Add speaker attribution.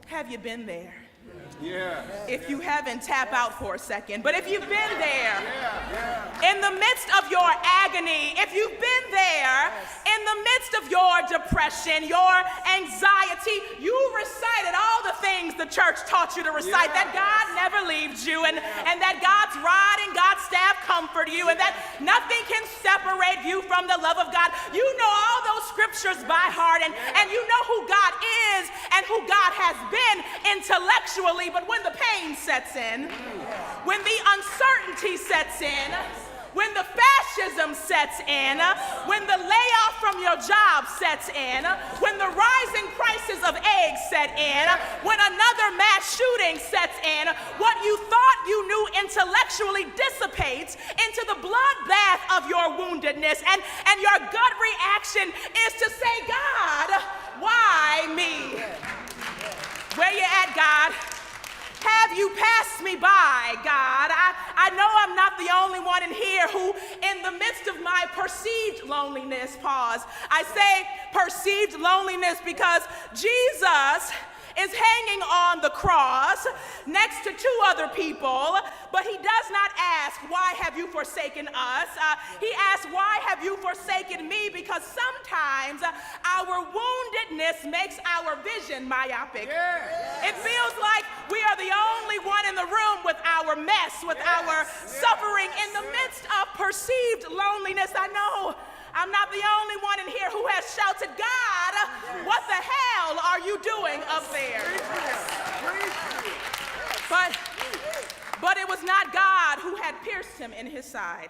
Speaker 1: Have you been there?
Speaker 2: Yeah.
Speaker 1: If you haven't, tap out for a second. But if you've been there, in the midst of your agony, if you've been there, in the midst of your depression, your anxiety, you recited all the things the church taught you to recite, that God never leaves you, and that God's rod and God's staff comfort you, and that nothing can separate you from the love of God. You know all those scriptures by heart, and you know who God is and who God has been intellectually. But when the pain sets in, when the uncertainty sets in, when the fascism sets in, when the layoff from your job sets in, when the rising prices of eggs set in, when another mass shooting sets in, what you thought you knew intellectually dissipates into the bloodbath of your woundedness, and your gut reaction is to say, God, why me? Where you at, God? Have you passed me by, God? I know I'm not the only one in here who, in the midst of my perceived loneliness, I say perceived loneliness because Jesus is hanging on the cross next to two other people, but he does not ask, why have you forsaken us? He asks, why have you forsaken me? Because sometimes our woundedness makes our vision myopic. It feels like we are the only one in the room with our mess, with our suffering in the midst of perceived loneliness. I know I'm not the only one in here who has shouted, God, what the hell are you doing up there? But it was not God who had pierced him in his side.